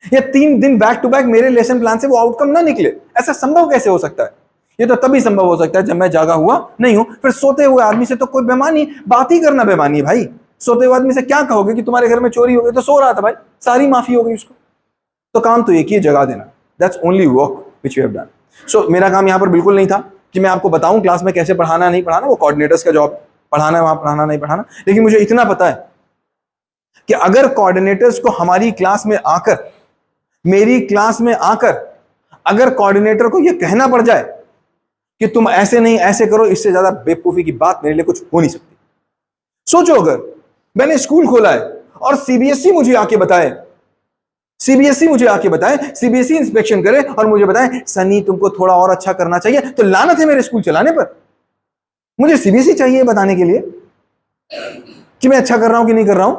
Speaker 1: या 3 दिन बैक टू बैक मेरे लेसन प्लान से वो आउटकम ना निकले? ऐसा संभव कैसे हो सकता है? ये तो तभी संभव हो सकता है जब मैं जागा हुआ नहीं हूं। फिर सोते हुए आदमी से तो कोई बेईमानी, बात ही करना बेईमानी है भाई। सोते हुए आदमी से क्या कहोगे कि तुम्हारे घर में चोरी हो गई? तो सो रहा था भाई, सारी माफी हो गई उसको। तो काम तो एक ही है, जगा देना। That's only work which we have done. So मेरा काम यहां पर बिल्कुल नहीं था कि मैं आपको बताऊं क्लास में कैसे पढ़ाना नहीं पढ़ाना, वो कोऑर्डिनेटर्स का जॉब, पढ़ाना है वहां, पढ़ाना नहीं पढ़ाना। लेकिन मुझे इतना पता है कि अगर कोऑर्डिनेटर्स को हमारी क्लास में आकर, मेरी क्लास में आकर अगर कोऑर्डिनेटर को यह कहना पड़ जाए कि तुम ऐसे नहीं ऐसे करो, इससे ज्यादा बेवकूफी की बात मेरे लिए कुछ हो नहीं सकती। सोचो अगर मैंने स्कूल खोला है और CBSE मुझे आके बताए, CBSE मुझे आके बताए, CBSE इंस्पेक्शन करे और मुझे बताए सनी तुमको थोड़ा और अच्छा करना चाहिए, तो लानत है मेरे स्कूल चलाने पर। मुझे CBSE चाहिए बताने के लिए कि मैं अच्छा कर रहा हूं कि नहीं कर रहा हूं।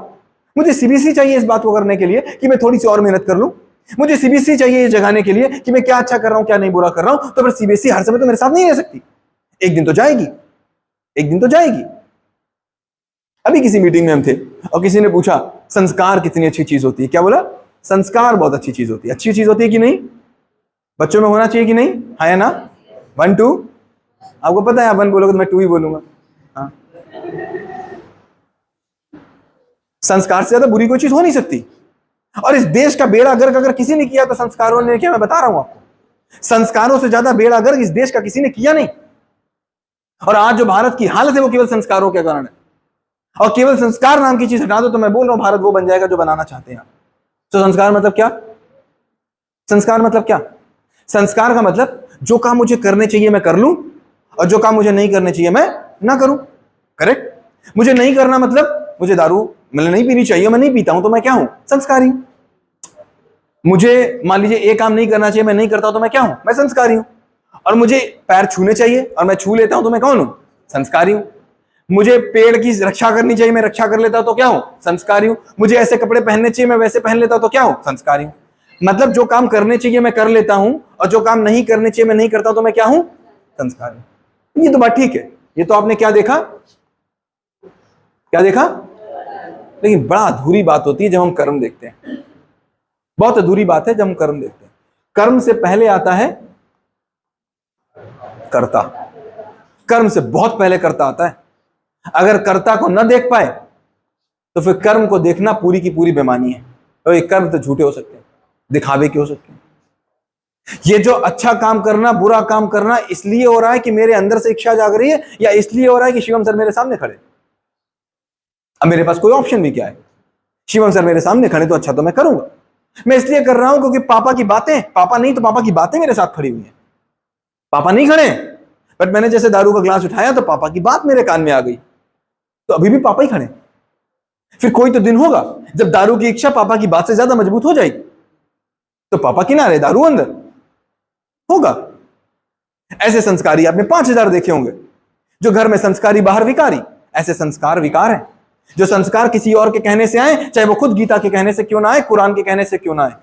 Speaker 1: मुझे CBSE चाहिए इस बात को करने के लिए कि मैं थोड़ी सी और मेहनत कर लूं। मुझे CBSE चाहिए ये जगाने के लिए कि मैं क्या अच्छा कर रहा हूं क्या नहीं बुरा कर रहा हूं। तो फिर CBSE हर समय तो मेरे साथ नहीं रह सकती, एक दिन तो जाएगी, एक दिन तो जाएगी। अभी किसी मीटिंग में हम थे और किसी ने पूछा संस्कार कितनी अच्छी चीज होती है। क्या बोला? संस्कार बहुत अच्छी चीज होती है। अच्छी चीज होती है कि नहीं? बच्चों में होना चाहिए कि नहीं? हाँ या ना? 1 2? आपको पता है आप 1 बोलोगे तो मैं 2 ही बोलूंगा। हाँ, संस्कार से ज्यादा बुरी कोई चीज हो नहीं सकती। और इस देश का बेड़ा गर्क अगर किसी ने किया तो संस्कारों ने किया। मैं बता रहा हूं आपको, संस्कारों से ज्यादा बेड़ा गर्क इस देश का किसी ने किया नहीं। और आज जो भारत की हालत है वो केवल संस्कारों के कारण है। और केवल संस्कार नाम की चीज हटा दो तो मैं बोल रहा हूं भारत वो बन जाएगा जो बनाना चाहते हैं। तो संस्कार मतलब क्या? संस्कार मतलब क्या? संस्कार का मतलब जो काम मुझे करने चाहिए मैं कर लूं और जो काम मुझे नहीं करने चाहिए मैं ना करूं। करेक्ट? मुझे नहीं करना मतलब मुझे दारू मतलब नहीं पीनी चाहिए, मैं नहीं पीता हूं तो मैं क्या हूं? संस्कारी हूं। मुझे मान लीजिए एक काम नहीं करना चाहिए, मैं नहीं करता हूं तो मैं क्या हूं? मैं संस्कारी हूं। और मुझे पैर छूने चाहिए और मैं छू लेता हूं तो मैं कौन हूं? संस्कारी हूं। मुझे पेड़ की रक्षा करनी चाहिए, मैं रक्षा कर लेता हूं तो क्या हूं? संस्कारी हूं। मुझे ऐसे कपड़े पहनने चाहिए, मैं वैसे पहन लेता हूं तो क्या हूं? संस्कारी हूं। मतलब जो काम करने चाहिए मैं कर लेता हूं और जो काम नहीं करने चाहिए मैं नहीं करता हूं तो मैं क्या हूं? संस्कारी हूं। ये तो बात ठीक है। ये तो आपने क्या देखा? क्या देखा? लेकिन बड़ा अधूरी बात होती है जब हम कर्म देखते हैं। बहुत अधूरी बात है जब हम कर्म देखते हैं। कर्म से पहले आता है कर्ता। कर्म से बहुत पहले कर्ता आता है। अगर कर्ता को न देख पाए तो फिर कर्म को देखना पूरी की पूरी बेईमानी है। तो ये कर्म तो झूठे हो सकते हैं, दिखावे के हो सकते हैं। ये जो अच्छा काम करना, बुरा काम करना इसलिए हो रहा है कि मेरे अंदर से इच्छा जाग रही है, या इसलिए हो रहा है कि शिवम सर मेरे सामने खड़े। अब मेरे पास कोई ऑप्शन भी क्या है? शिवम सर मेरे सामने खड़े तो अच्छा तो मैं करूंगा। मैं इसलिए कर रहा हूं क्योंकि पापा की बातें, पापा नहीं तो पापा की बातें मेरे साथ खड़ी हुई हैं। पापा नहीं खड़े, बट मैंने जैसे दारू का ग्लास उठाया तो पापा की बात मेरे कान में आ गई, तो अभी भी पापा ही खड़े। फिर कोई तो दिन होगा जब दारू की इच्छा पापा की बात से ज्यादा मजबूत हो जाएगी, तो पापा किनारे, दारू अंदर होगा। ऐसे संस्कारी आपने 5000 देखे होंगे। जो घर में संस्कारी बाहर विकारी, ऐसे संस्कार विकार हैं। जो संस्कार किसी और के कहने से आए, चाहे वो खुद गीता के कहने से क्यों ना आए, कुरान के कहने से क्यों ना आए,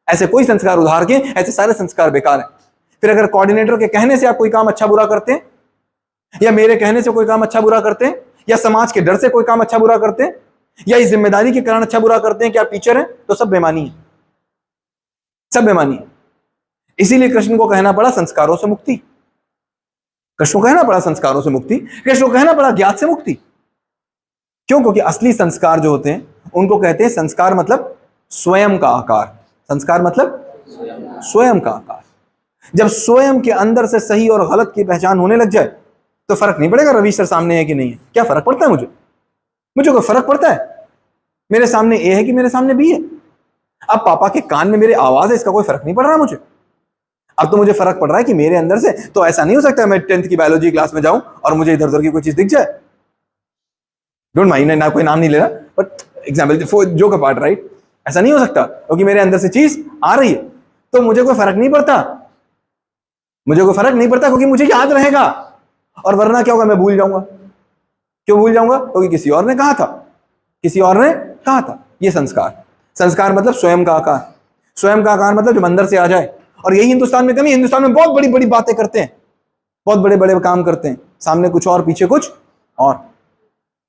Speaker 1: ऐसे कोई संस्कार उधार के, ऐसे सारे संस्कार बेकार हैं। फिर अगर कोऑर्डिनेटर के कहने से आप कोई काम अच्छा बुरा करते हैं, या मेरे कहने से कोई काम अच्छा बुरा करते हैं, या समाज के डर से कोई काम अच्छा बुरा करते हैं, या इस जिम्मेदारी के कारण अच्छा बुरा करते हैं कि आप टीचर हैं, तो सब बेईमानी है, सब बेईमानी है। इसीलिए कृष्ण को कहना पड़ा संस्कारों से मुक्ति। कृष्ण को कहना पड़ा संस्कारों से मुक्ति, कृष्ण को कहना पड़ा ज्ञात से मुक्ति। क्यों? क्योंकि असली संस्कार जो होते हैं उनको कहते हैं संस्कार मतलब स्वयं का आकार। संस्कार मतलब स्वयं का आकार। जब स्वयं के अंदर से सही और गलत की पहचान होने लग जाए तो फर्क नहीं पड़ेगा रवि सर सामने है कि नहीं है। क्या फर्क पड़ता है मुझे? मुझे कोई फर्क पड़ता है? मेरे सामने ए है कि मेरे सामने बी है? अब पापा के कान में मेरी आवाज है, इसका कोई फर्क नहीं पड़ रहा मुझे। अब तो मुझे फर्क पड़ रहा है कि मेरे अंदर से, तो ऐसा नहीं हो सकता मैं 10th की बायोलॉजी क्लास में जाऊं और मुझे इधर उधर की कोई चीज दिख जाए। डोंट माइंड, ना कोई नाम नहीं ले रहा, but example for joke apart, right? ऐसा नहीं हो सकता क्योंकि मेरे अंदर से चीज आ रही है तो मुझे कोई फर्क नहीं पड़ता। मुझे कोई फर्क नहीं पड़ता क्योंकि मुझे याद रहेगा, और वरना क्या होगा? मैं भूल जाऊंगा। क्यों भूल जाऊंगा? क्योंकि किसी और ने कहा था, किसी और ने कहा था। ये संस्कार। संस्कार मतलब स्वयं का आकार। स्वयं का आकार मतलब जो अंदर से आ जाए। और यही हिंदुस्तान में कमी। हिंदुस्तान में बहुत बड़ी बड़ी बातें करते हैं, बहुत बड़े बड़े काम करते हैं, सामने कुछ और पीछे कुछ और।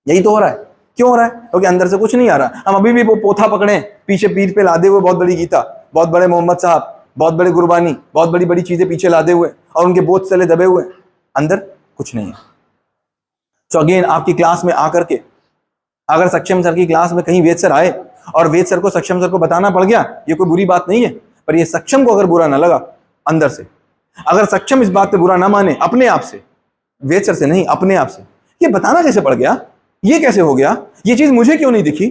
Speaker 1: यही तो हो रहा है। क्यों हो रहा है? क्योंकि अंदर से कुछ नहीं आ रहा। हम अभी भी वो पोथा पकड़े, पीछे पीठ पे लादे हुए बहुत बड़ी गीता, बहुत बड़े मोहम्मद साहब, बहुत बड़े गुरबानी, बहुत बड़ी बड़ी चीजें पीछे लादे हुए और उनके बोझ तले दबे हुए, अंदर कुछ नहीं है। तो अगेन आपकी क्लास में आकर के अगर सक्षम सर की क्लास में कहीं वेद सर आए और वेद सर को सक्षम सर को बताना पड़ गया, ये कोई बुरी बात नहीं है। पर ये सक्षम को अगर बुरा ना लगा अंदर से, अगर सक्षम इस बात पे बुरा ना माने अपने आप से, वेद सर से नहीं अपने आप से, ये बताना कैसे पड़ गया, ये कैसे हो गया, ये चीज मुझे क्यों नहीं दिखी,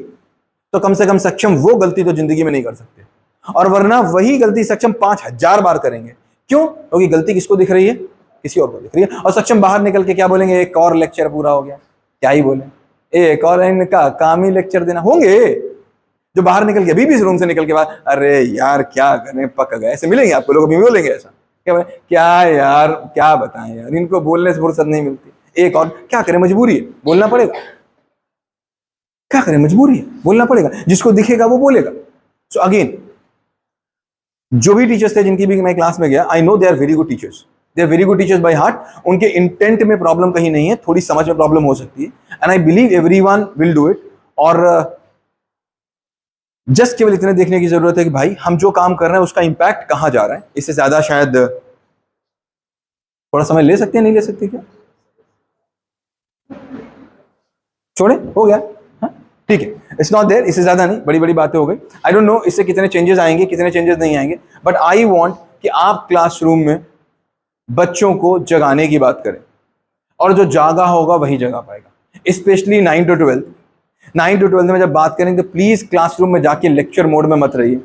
Speaker 1: तो कम से कम सक्षम वो गलती तो जिंदगी में नहीं कर सकते। और वरना वही गलती सक्षम 5000 बार करेंगे। क्यों? क्योंकि गलती किसको दिख रही है? किसी और को दिख रही है। और सक्षम बाहर निकल के क्या बोलेंगे? एक और लेक्चर पूरा हो गया। क्या ही बोले, एक और इनका काम ही लेक्चर देना। होंगे जो बाहर निकल के अभी भी इस रूम से निकल के बाद, अरे यार क्या करें, पक गए, ऐसे मिलेंगे आपको लोग, अभी बोलेंगे ऐसा। क्या यार क्या बताएं यार, इनको बोलने से फुर्सत नहीं मिलती। एक और क्या करें, मजबूरी है, बोलना पड़ेगा। क्या करें, मजबूरी है, बोलना पड़ेगा। जिसको दिखेगा वो बोलेगा। सो अगेन, जो भी टीचर्स थे जिनकी भी मैं क्लास में गया, I know they are very good teachers, they are very good teachers by heart. उनके इंटेंट में प्रॉब्लम कहीं नहीं है, थोड़ी समझ में प्रॉब्लम हो सकती है, and I believe everyone will do it. और जस्ट केवल इतने देखने की जरूरत है कि भाई हम जो काम कर रहे हैं उसका इंपैक्ट कहां जा रहा है। इससे ज्यादा शायद थोड़ा समय ले सकते हैं, नहीं ले सकते क्या? छोड़े, हो गया, ठीक है, इट्स नॉट देयर। इससे ज्यादा नहीं, बड़ी बड़ी बातें हो गई। आई डोंट नो इससे कितने चेंजेस आएंगे, कितने चेंजेस नहीं आएंगे, बट आई वांट कि आप क्लासरूम में बच्चों को जगाने की बात करें, और जो जागा होगा वही जगा पाएगा। Specially 9 to 12। 9 to 12 में जब बात करेंगे तो प्लीज क्लासरूम में जाके लेक्चर मोड में मत रहिए,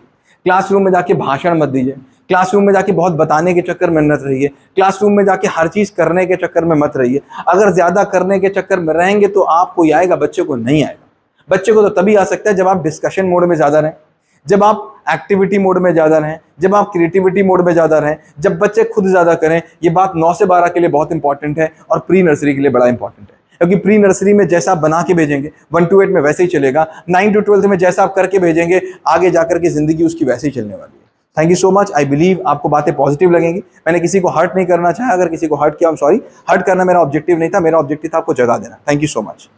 Speaker 1: क्लासरूम में जाके भाषण मत दीजिए, क्लासरूम में जाके बहुत बताने के चक्कर में मत रहिए, क्लासरूम में जाके हर चीज करने के चक्कर में मत रहिए। अगर ज्यादा करने के चक्कर में रहेंगे तो आपको ही आएगा, बच्चे को नहीं आएगा। बच्चे को तो तभी आ सकता है जब आप डिस्कशन मोड में ज्यादा रहें, जब आप एक्टिविटी मोड में ज़्यादा रहें, जब आप क्रिएटिविटी मोड में ज़्यादा रहें, जब बच्चे खुद ज़्यादा करें। ये बात 9 से 12 के लिए बहुत इंपॉर्टेंट है और प्री नर्सरी के लिए बड़ा इंपॉर्टेंट है, क्योंकि प्री नर्सरी में जैसा आप बना के भेजेंगे 1 to 8 में वैसे ही चलेगा, 9 to 12 में जैसा आप करके भेजेंगे आगे जाकर के ज़िंदगी उसकी वैसे ही चलने वाली है। Thank you so much. I believe आपको बातें पॉजिटिव लगेंगी। मैंने किसी को हर्ट नहीं करना चाहा, अगर किसी को हर्ट किया, आई एम सॉरी। हर्ट करना मेरा ऑब्जेक्टिव नहीं था, मेरा ऑब्जेक्टिव था आपको जगा देना। Thank you so much.